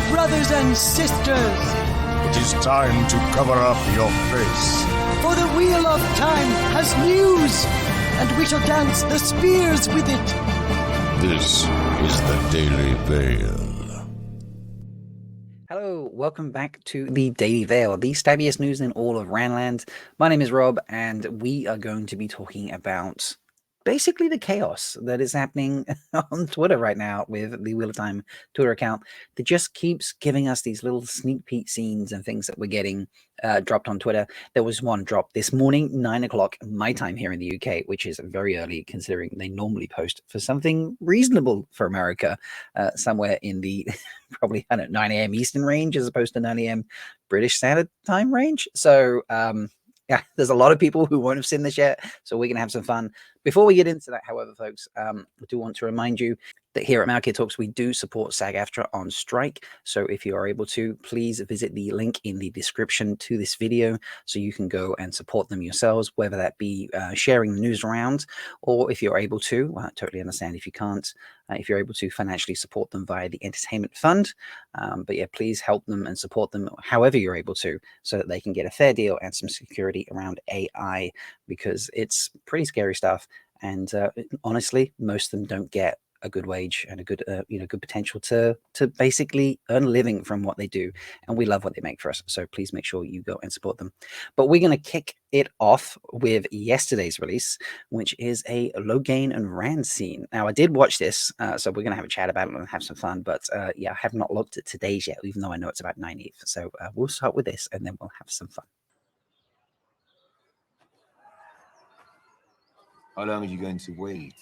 brothers and sisters. It is time to cover up your face. For the wheel of time has news, and we shall dance the spears with it. This is the Daily Veil. Hello, welcome back to the Daily Veil, the stabbiest news in all of Ranland. My name is Rob, and we are going to be talking about basically the chaos that is happening on Twitter right now with the Wheel of Time Twitter account that just keeps giving us these little sneak peek scenes and things that we're getting dropped on Twitter. There was one dropped this morning, 9 o'clock my time here in the UK, which is very early considering they normally post for something reasonable for America, somewhere in the probably, I don't know, 9 a.m. Eastern range as opposed to 9 a.m. British Standard Time range. So, yeah, there's a lot of people who won't have seen this yet, so we're going to have some fun. Before we get into that, however, folks, I do want to remind you that here at Malkia Talks, we do support SAG-AFTRA on strike. So if you are able to, please visit the link in the description to this video so you can go and support them yourselves, whether that be sharing the news around, or if you're able to, well, I totally understand if you can't, if you're able to financially support them via the entertainment fund. But yeah, please help them and support them however you're able to so that they can get a fair deal and some security around AI, because it's pretty scary stuff. And honestly, most of them don't get a good wage and a good, good potential to basically earn a living from what they do. And we love what they make for us. So please make sure you go and support them. But we're going to kick it off with yesterday's release, which is a Logain and Rand scene. Now, I did watch this, so we're going to have a chat about it and have some fun. But yeah, I have not looked at today's yet, even though I know it's about Nynaeve. So we'll start with this and then we'll have some fun. How long are you going to wait?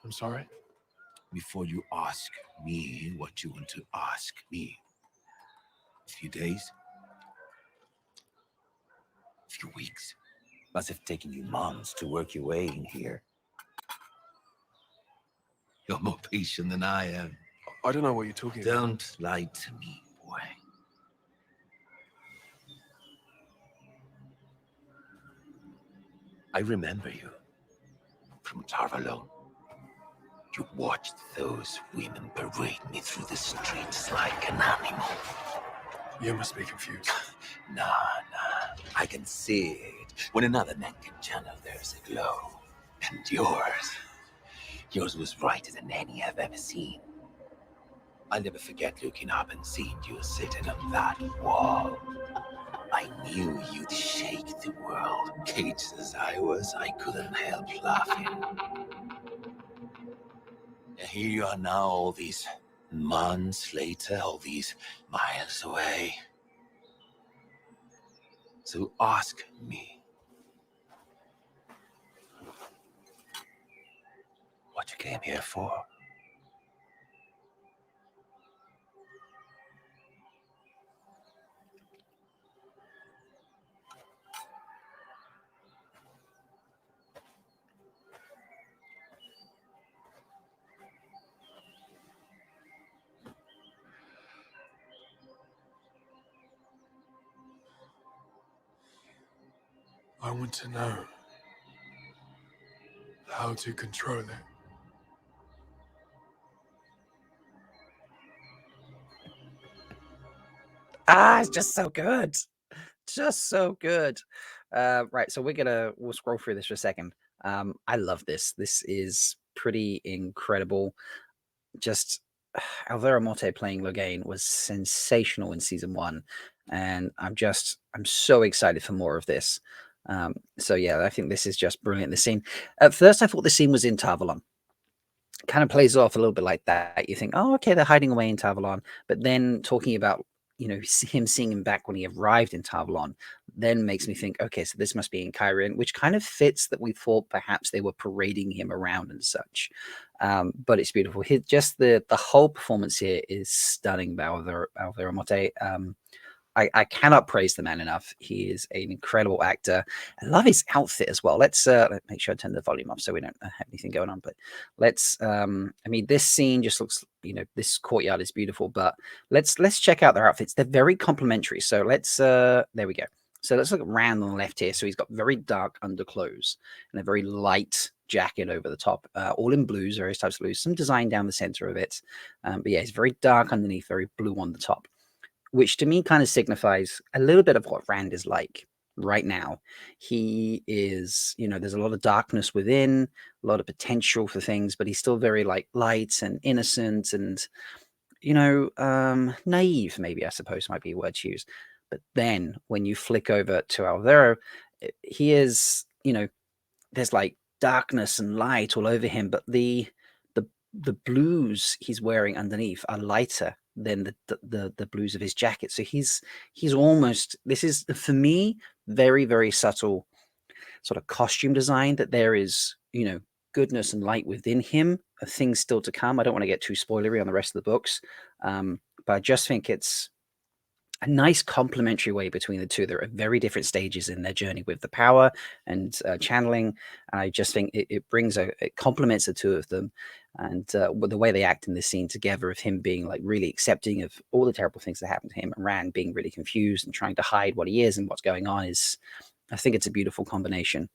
I'm sorry? Before you ask me what you want to ask me. A few days? A few weeks? Must have taken you months to work your way in here. You're more patient than I am. I don't know what you're talking about. Don't lie to me, boy. I remember you from Tarvalon. You watched those women parade me through the streets like an animal. You must be confused. Nah. I can see it. When another man can channel, there's a glow. And yours was brighter than any I've ever seen. I'll never forget looking up and seeing you sitting on that wall. I knew you'd shake the world. Caged as I was, I couldn't help laughing. And here you are now, all these months later, all these miles away. So ask me what you came here for. I want to know how to control it. It's just so good. Just so good. Right, so we'll scroll through this for a second. I love this. This is pretty incredible. Just Alvaro Morte playing Logain was sensational in season 1, and I'm so excited for more of this. So yeah, I think this is just brilliant. The scene, at first I thought the scene was in Tarvalon. Kind of plays off a little bit like that. You think, oh, okay, they're hiding away in Tarvalon, but then talking about him seeing him back when he arrived in Tarvalon then makes me think, okay, so this must be in Kyrian, which kind of fits that we thought perhaps they were parading him around and such. But it's beautiful. Just the whole performance here is stunning by Alvaro Morte. I cannot praise the man enough. He is an incredible actor. I love his outfit as well. Let's make sure I turn the volume off so we don't have anything going on. But let's, I mean, this scene just looks, this courtyard is beautiful, but let's check out their outfits. They're very complimentary. So let's, there we go. So let's look at Rand on the left here. So he's got very dark underclothes and a very light jacket over the top, all in blues, various types of blues, some design down the center of it. But yeah, it's very dark underneath, very blue on the top, which to me kind of signifies a little bit of what Rand is like right now. He is, there's a lot of darkness within, a lot of potential for things, but he's still very like light and innocent and, naive, maybe, I suppose might be a word to use. But then when you flick over to Alvaro, he is, there's like darkness and light all over him, but the blues he's wearing underneath are lighter than the blues of his jacket. So he's almost, this is for me very, very subtle sort of costume design, that there is, goodness and light within him, things still to come. I don't want to get too spoilery on the rest of the books, but I just think it's a nice complementary way between the two. They're at very different stages in their journey with the power and channeling. And I just think it complements the two of them. And with the way they act in this scene together, of him being like really accepting of all the terrible things that happen to him, and Rand being really confused and trying to hide what he is and what's going on, I think it's a beautiful combination.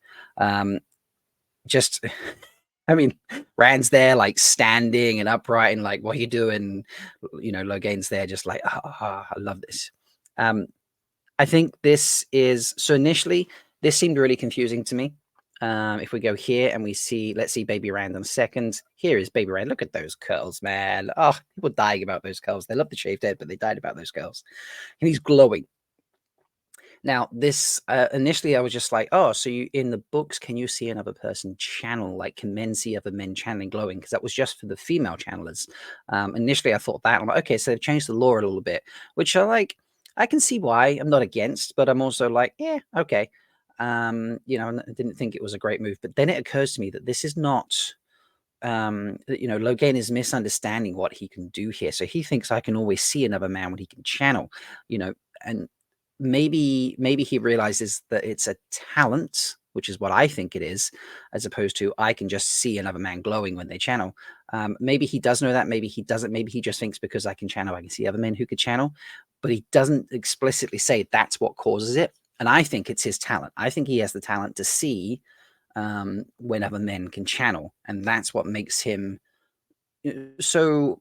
I mean, Rand's there like standing and upright and like, what are you doing? Logain's there just like, I love this. I think this is, so initially this seemed really confusing to me. If we go here and let's see baby Rand in a second. Here is baby Rand. Look at those curls, man. Oh, people dying about those curls. They love the shaved head, but they died about those curls. And he's glowing. Now, this initially I was just like, oh, so you in the books, can you see another person channel? Like, can men see other men channeling glowing? Because that was just for the female channelers. Initially, I thought that. I'm like, okay, so they've changed the lore a little bit, which I can see why. I'm not against, but I'm also like, yeah, okay. I didn't think it was a great move. But then it occurs to me that this is not, Logain is misunderstanding what he can do here. So he thinks I can always see another man when he can channel, and maybe he realizes that it's a talent, which is what I think it is, as opposed to I can just see another man glowing when they channel. Maybe he does know that, maybe he doesn't. Maybe he just thinks because I can channel, I can see other men who could channel, but he doesn't explicitly say that's what causes it. And I think it's his talent. I think he has the talent to see when other men can channel, and that's what makes him so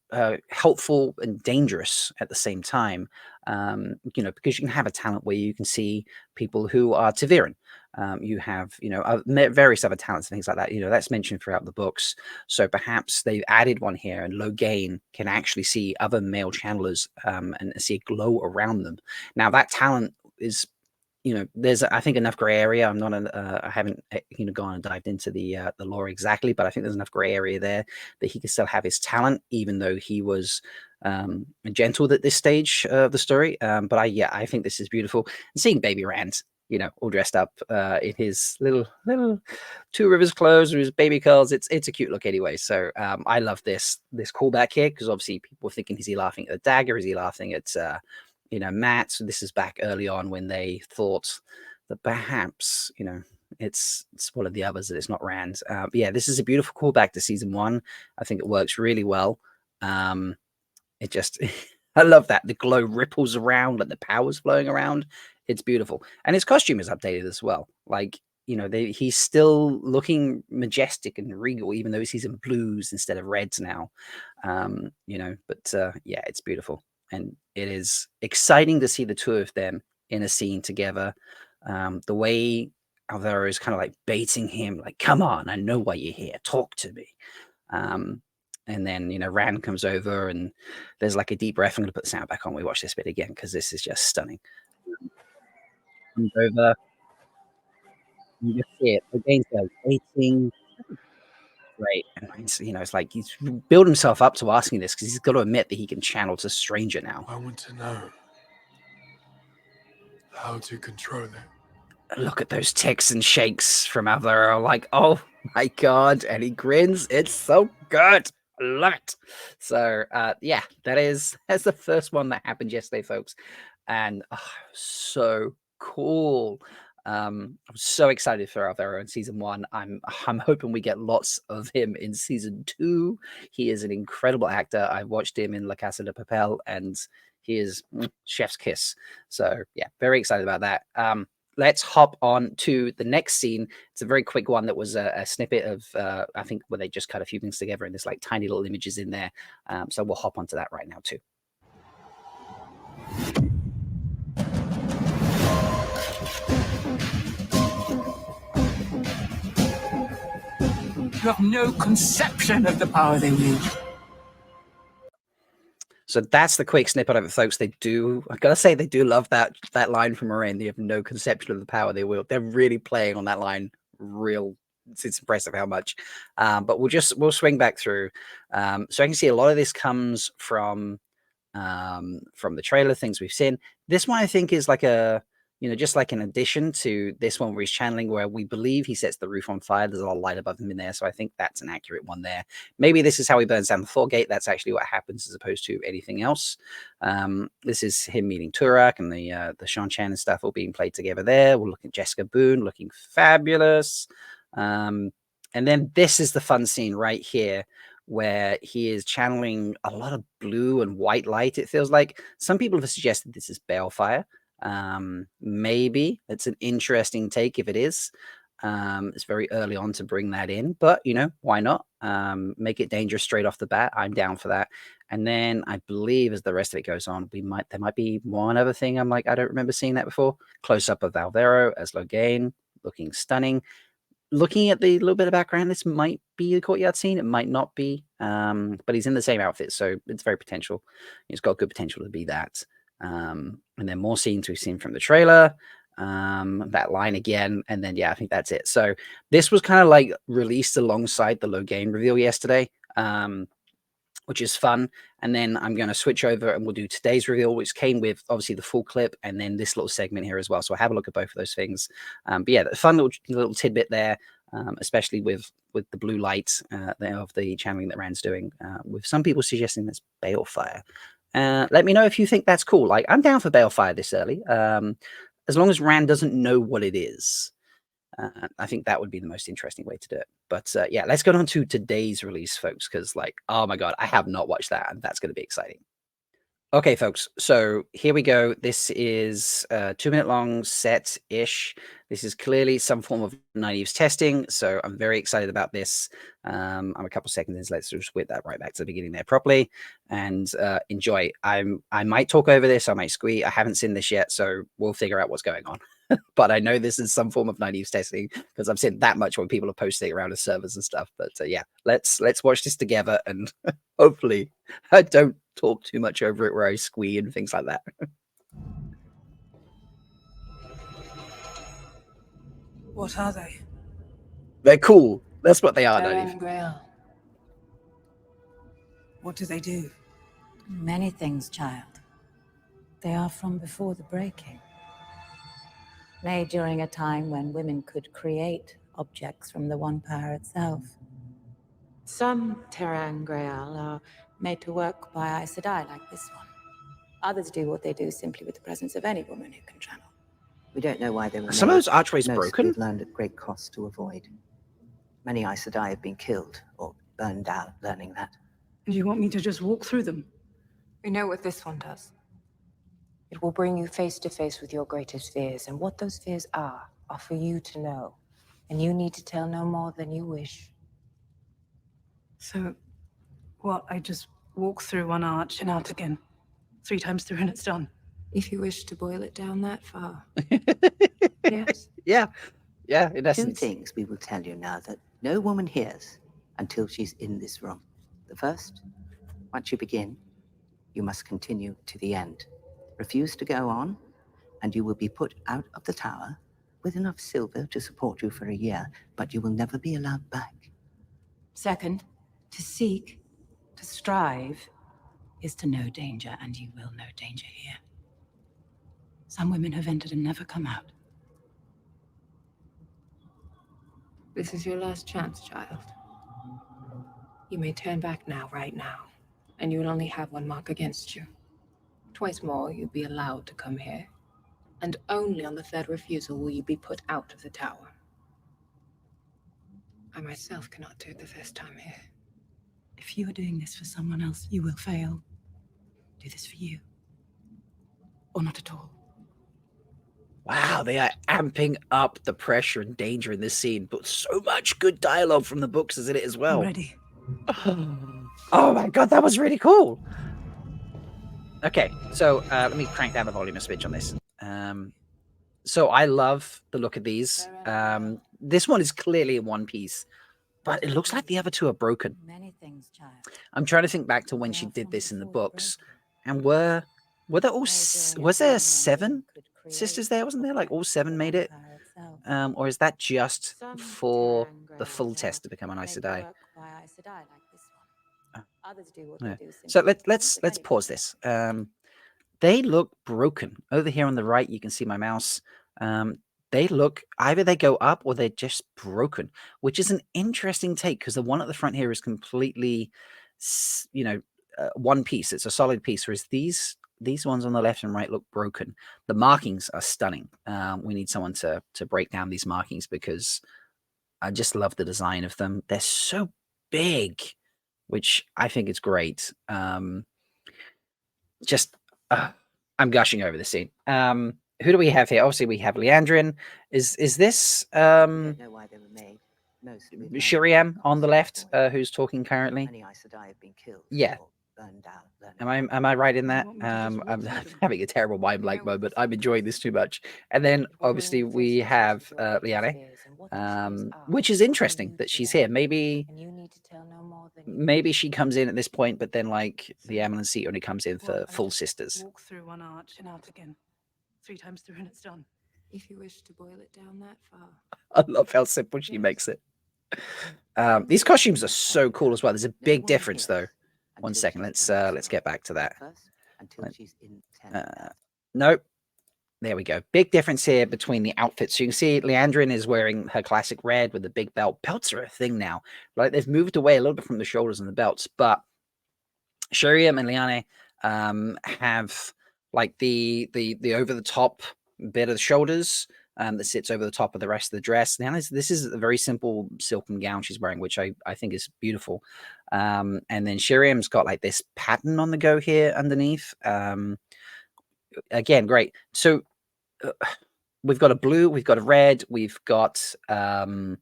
helpful and dangerous at the same time. Because you can have a talent where you can see people who are Taviran. You have, various other talents and things like that. That's mentioned throughout the books. So perhaps they've added one here, and Logain can actually see other male channelers and see a glow around them. Now that talent is, there's I think enough gray area. I'm not I haven't gone and dived into the lore exactly, but I think there's enough gray area there that he can still have his talent, even though he was gentled at this stage of the story. But I think this is beautiful. And seeing baby Rand, all dressed up in his little Two Rivers clothes with his baby curls, it's a cute look anyway. So I love this callback here, because obviously people were thinking, is he laughing at the dagger? Is he laughing at Matt? So this is back early on when they thought that perhaps, it's one of the others, that it's not Rand. But yeah, this is a beautiful callback to season 1. I think it works really well. It just, I love that. The glow ripples around, like the power's flowing around. It's beautiful. And his costume is updated as well. Like, he's still looking majestic and regal, even though he's in blues instead of reds now. But yeah, it's beautiful. And it is exciting to see the two of them in a scene together. The way Alvaro is kind of like baiting him, like, come on, I know why you're here. Talk to me. And then, Rand comes over and there's like a deep breath. I'm going to put the sound back on. We watch this bit again because this is just stunning. Comes over. You just see it. Again's like waiting. Great. And it's like he's built himself up to asking this because he's got to admit that he can channel to a stranger now. I want to know how to control it. Look at those ticks and shakes from Alvaro. Like, oh my God. And he grins. It's so good. I love it. So yeah, that's the first one that happened yesterday, folks. And so cool. I'm so excited for Alvaro in season 1. I'm hoping we get lots of him in season 2. He is an incredible actor. I watched him in La Casa de Papel, and he is chef's kiss. So yeah, very excited about that. let's hop on to the next scene. It's a very quick one that was a snippet of, I think, where they just cut a few things together and there's like tiny little images in there. So we'll hop onto that right now too. You have no conception of the power they wield. So that's the quick snippet of it, folks. They do, I gotta say, they do love that line from Moraine. They have no conception of the power they wield. They're really playing on that line real. It's impressive how much. But we'll swing back through. So I can see a lot of this comes from the trailer, things we've seen. This one I think is like a, just like an addition to this one where he's channeling, where we believe he sets the roof on fire. There's a lot of light above him in there. So I think that's an accurate one there. Maybe this is how he burns down the Thor gate. That's actually what happens as opposed to anything else. This is him meeting Turak and the Sean Chan and stuff all being played together there. We'll look at Jessica Boone looking fabulous. And then this is the fun scene right here where he is channeling a lot of blue and white light. It feels like some people have suggested this is balefire. Maybe it's an interesting take if it is. It's very early on to bring that in, but why not? Make it dangerous straight off the bat. I'm down for that. And then I believe as the rest of it goes on, there might be one other thing. I'm like, I don't remember seeing that before. Close up of Valvero as Logain, looking stunning. Looking at the little bit of background, this might be the courtyard scene. It might not be, but he's in the same outfit, so it's very potential. He's got good potential to be that. And then more scenes we've seen from the trailer, that line again, and then I think that's it. So this was kind of like released alongside the Logain reveal yesterday, which is fun. And then I'm going to switch over and we'll do today's reveal, which came with obviously the full clip and then this little segment here as well. So I'll have a look at both of those things. But yeah, the fun little tidbit there, especially with the blue lights of the channeling that Rand's doing, with some people suggesting that's balefire. Let me know if you think that's cool. Like, I'm down for balefire this early, as long as Rand doesn't know what it is. I think that would be the most interesting way to do it. But yeah, let's go on to today's release, folks, because oh my God, I have not watched that, and that's going to be exciting. Okay, folks, so here we go. This is a 2-minute long set-ish. This is clearly some form of Nynaeve's testing, so I'm very excited about this. I'm a couple seconds in, so let's just whip that right back to the beginning there properly and enjoy. I might talk over this, I might squeak. I haven't seen this yet, so we'll figure out what's going on. But I know this is some form of Nynaeve's testing because I've seen that much when people are posting around the servers and stuff. But yeah, let's watch this together, and hopefully I don't talk too much over it where I squee and things like that. What are they? They're cool. That's what they are, Nynaeve. Nynaeve. Grail. What do they do? Many things, child. They are from before the breaking. Made during a time when women could create objects from the One Power itself. Some Terran Grail are made to work by Aes Sedai, like this one. Others do what they do simply with the presence of any woman who can channel. We don't know why they were Some of made. those archways Most broken? we've learned at great cost to avoid. Many Aes Sedai have been killed or burned out learning that. Do you want me to just walk through them? We know what this one does. It will bring you face to face with your greatest fears, and what those fears are for you to know. And you need to tell no more than you wish. So, what, I just walk through one arch and out again? 3 times through and it's done? If you wish to boil it down that far. Yes. Yeah, in 2 essence. things we will tell you now that no woman hears until she's in this room. The first, once you begin, you must continue to the end. Refuse to go on, and you will be put out of the tower with enough silver to support you for a year, but you will never be allowed back. Second, to seek, to strive, is to know danger, and you will know danger here. Some women have entered and never come out. This is your last chance, child. You may turn back now, right now, and you will only have 1 mark against you. Twice more you'll be allowed to come here, and only on the 3rd refusal will you be put out of the tower. I myself cannot do it the first time here. If you are doing this for someone else, you will fail. Do this for you. Or not at all. Wow, they are amping up the pressure and danger in this scene, but so much good dialogue from the books is in it as I'm well. ready. Oh my god, that was really cool. Okay, so let me crank down the volume a smidge on this. So I love the look of these. This one is clearly in one piece, but it looks like the other two are broken. Many things, child. I'm trying to think back to when They she are did from this in the before the books, breaking. and were there all Made during a was there time when 7 women could create sisters there? Wasn't there like all objects from 7 the made one it? power itself. Or is that just Some for tear and the grey full cells test to become an Aes make Sedai? work by Aes Sedai like this one. Oh, Others do what yeah. they do So simply let's because of pause this. They look broken. Over here on the right, you can see my mouse. They look either they go up or they're just broken, which is an interesting take because the one at the front here is completely, one piece. It's a solid piece, whereas these ones on the left and right look broken. The markings are stunning. We need someone to break down these markings because I just love the design of them. They're so big, which I think is great. Just I'm gushing over the scene. Who do we have here? Obviously, we have Leandrin. Is this We don't know why they were made. Most we've learned Shiriam from on the Cost left, Boy. who's talking currently? Many Aes Sedai have been killed Yeah. or burned out. Am I right in You that? want me to just walk I'm through them? having a terrible mind blank Bear with moment. us I'm on enjoying this. this too much. And then If we're obviously willing to we face the truth have of your greatest Liane, fears and what these fears are, which is then interesting you that she's fear, here. Maybe and you need to tell no more than you maybe wish. she comes in at this point, but then like the So, Amelin seat only comes in for Well, I full just sisters. walk through one arch and out again. 3 times through and it's done. If you wish to boil it down that far. I love how simple she Yes. makes it. These costumes are so cool as well. There's a big difference though. One second, let's get back to that. First, until she's in Nope. There we go. Big difference here between the outfits. So you can see Leandrin is wearing her classic red with the big belt. Belts are a thing now. Like they've moved away a little bit from the shoulders and the belts, but Shiriam and Liane have like the over the top bit of the shoulders that sits over the top of the rest of the dress. Now this is a very simple silken gown she's wearing, which I think is beautiful. And then Shiriam's got like this pattern on the go here underneath. Again, great. So we've got a blue, we've got a red, we've got the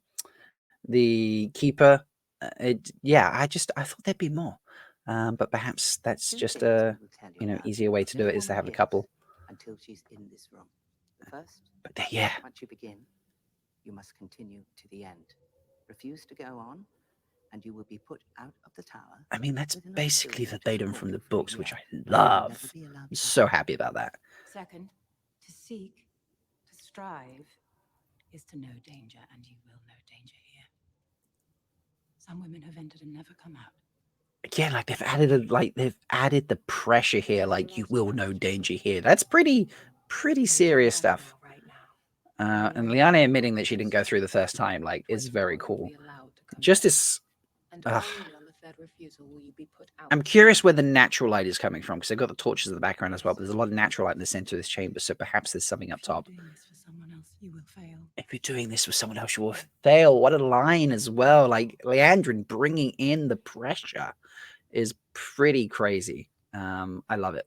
keeper. I thought there'd be more. But perhaps that's just a easier way to do it is to have a couple. Until she's in this room. First, But yeah, once you begin, you must continue to the end. Refuse to go on, and you will be put out of the tower. I mean that's with enough basically children the to datum support from the you through books, the which end. I You will never love. be allowed I'm to so come happy about that. Second, to seek, to strive, is to know danger, and you will know danger here. Some women have entered and never come out. Again, like they've added the pressure here, like you will know danger here. That's pretty serious stuff. And Liane admitting that she didn't go through the first time, like, is very cool. Just as And only on the third refusal will you be put out. I'm curious where the natural light is coming from, because they've got the torches in the background as well, but there's a lot of natural light in the center of this chamber, so perhaps there's something up top. If you're doing this for someone else, you will fail. What a line as well. Like, Leandrin bringing in the pressure is pretty crazy. I love it.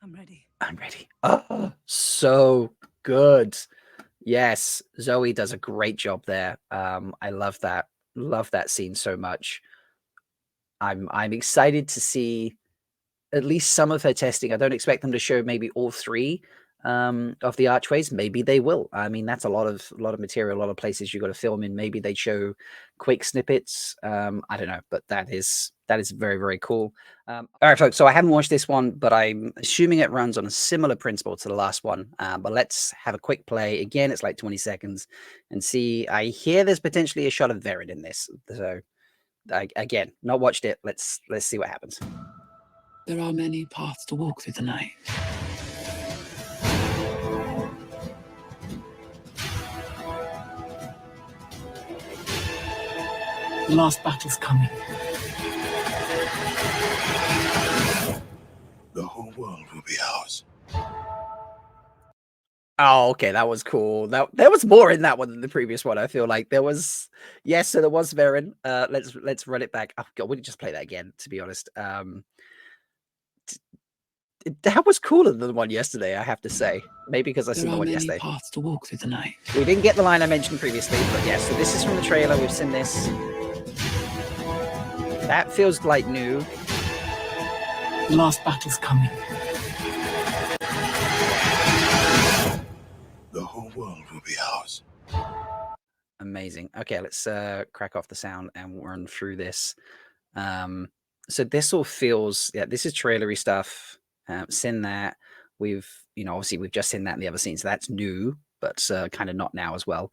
I'm ready. I'm ready. Oh, so good. Yes, Zoe does a great job there. I love that. Love that scene so much. I'm excited to see at least some of her testing. I don't expect them to show maybe all 3 of the archways. Maybe they will. I mean, that's a lot of material, a lot of places you got to film in. Maybe they show quick snippets. I don't know, but that is very, very cool. All right, folks. So I haven't watched this one, but I'm assuming it runs on a similar principle to the last one. But let's have a quick play. Again, it's like 20 seconds and see. I hear there's potentially a shot of Verin in this. So again, not watched it. Let's see what happens. There are many paths to walk through the night. The last battle's coming. The whole world will be ours. Oh, okay, that was cool. There was more in that one than the previous one. I feel like there was, yes, so there was Verin. Let's run it back. Oh god, we could just play that again, to be honest. that was cooler than the one yesterday, I have to say. Maybe because I There seen the are one many yesterday. paths to walk through the night. We didn't get the line I mentioned previously, but yeah, so this is from the trailer. We've seen this. That feels like new. The last battle's coming. The whole world will be ours. Amazing. Okay, let's crack off the sound and run through this. So this all feels, yeah, this is trailery stuff. Seen that. We've, obviously we've just seen that in the other scene, so that's new, but kind of not now as well.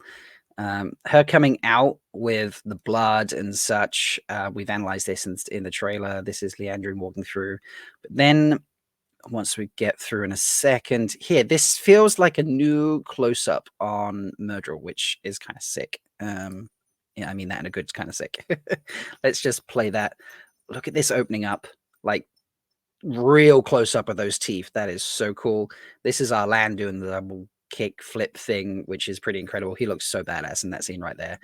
Her coming out with the blood and such. We've analyzed this in the trailer. This is Leandrin walking through. But then once we get through in a second, here, this feels like a new close-up on Murdrell, which is kind of sick. Yeah, I mean that in a good kind of sick. Let's just play that. Look at this opening up, like real close-up of those teeth. That is so cool. This is Arlan doing the double kick flip thing, which is pretty incredible. He looks so badass in that scene right there.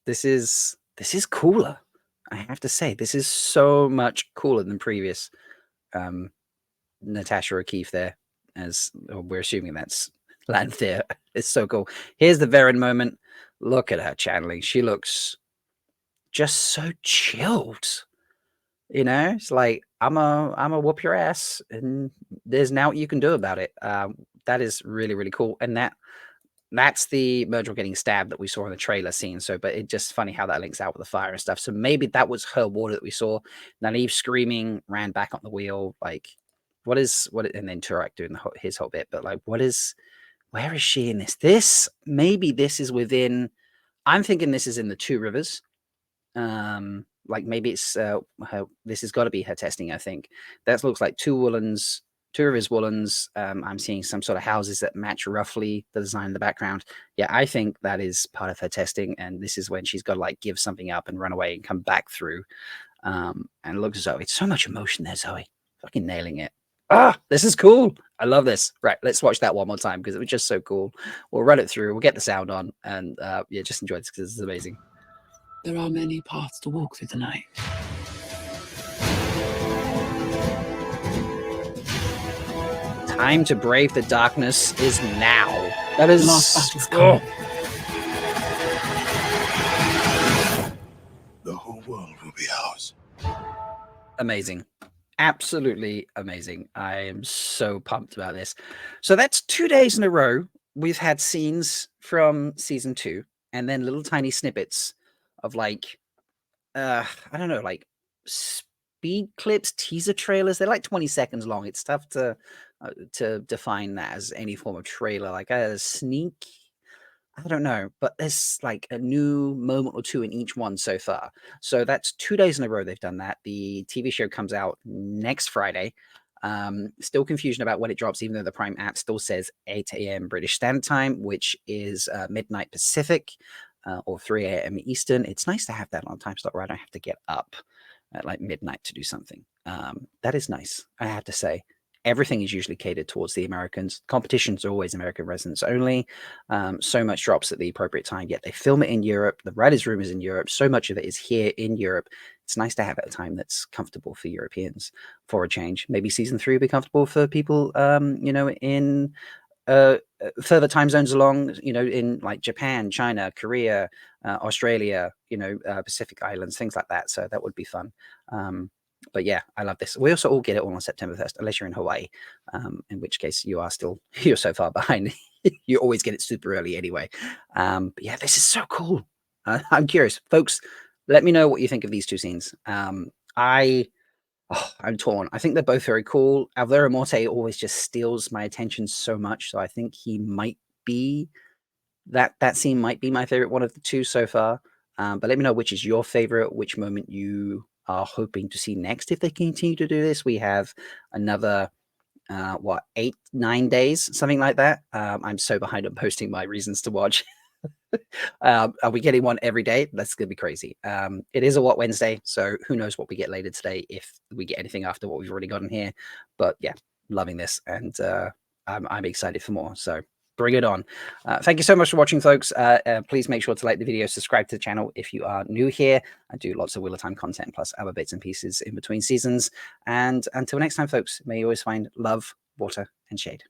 This is cooler. I have to say, this is so much cooler than previous Natasha O'Keefe there, as we're assuming that's Lanthea. It's so cool. Here's the Varen moment. Look at her channeling. She looks just so chilled. It's like, I'm a whoop your ass, and there's now what you can do about it. That is really, really cool. And that's the Murdrell getting stabbed that we saw in the trailer scene. So, but it's just funny how that links out with the fire and stuff. So maybe that was her water that we saw. Nynaeve screaming, ran back on the wheel. Like, and then Turek doing his whole bit. But like, where is she in this? Maybe this is within, I'm thinking this is in the Two Rivers. Like maybe it's this has got to be her testing. I think that looks like Two Rivers Woolens. I'm seeing some sort of houses that match roughly the design in the background. Yeah, I think that is part of her testing, and this is when she's got to like give something up and run away and come back through. And look, Zoe, it's so much emotion there, Zoe, fucking nailing it. This is cool. I love this. Right, let's watch that one more time because it was just so cool. We'll run it through. We'll get the sound on, and yeah, just enjoy this because this is amazing. There are many paths to walk through the night. Time to brave the darkness is now. That is The last battle's coming. The whole world will be ours. Amazing. Absolutely amazing. I am so pumped about this. So that's 2 days in a row. We've had scenes from season 2 and then little tiny snippets of like, I don't know, like speed clips, teaser trailers. They're like 20 seconds long. It's tough to define that as any form of trailer. Like a sneak, I don't know, but there's like a new moment or two in each one so far. So that's 2 days in a row they've done that. The TV show comes out next Friday. Still confusion about when it drops, even though the Prime app still says 8 a.m. British Standard Time, which is midnight Pacific or 3 a.m. Eastern. It's nice to have that on time slot where I don't have to get up at like midnight to do something. That is nice, I have to say. Everything is usually catered towards the Americans. Competitions are always American residents only. So much drops at the appropriate time, yet they film it in Europe. The writer's room is in Europe. So much of it is here in Europe. It's nice to have it at a time that's comfortable for Europeans for a change. Maybe season 3 will be comfortable for people, in further time zones along, in like Japan, China, Korea, Australia, Pacific Islands, things like that. So that would be fun. But yeah, I love this. We also all get it all on September 1st, unless you're in Hawaii, in which case you're so far behind. You always get it super early anyway. But yeah, this is so cool. I'm curious, folks. Let me know what you think of these two scenes. I'm torn. I think they're both very cool. Alvaro Morte always just steals my attention so much, so I think he might be that scene might be my favorite one of the two so far. But let me know which is your favorite, which moment you are hoping to see next if they continue to do this. We have another 8-9 days, something like that. I'm so behind on posting my reasons to watch. Are we getting one every day? That's gonna be crazy. It is a What Wednesday, so who knows what we get later today, if we get anything after what we've already gotten here. But yeah, loving this, and I'm excited for more. So Bring it on. Thank you so much for watching, folks. Please make sure to like the video, subscribe to the channel if you are new here. I do lots of Wheel of Time content plus other bits and pieces in between seasons. And until next time, folks, may you always find love, water, and shade.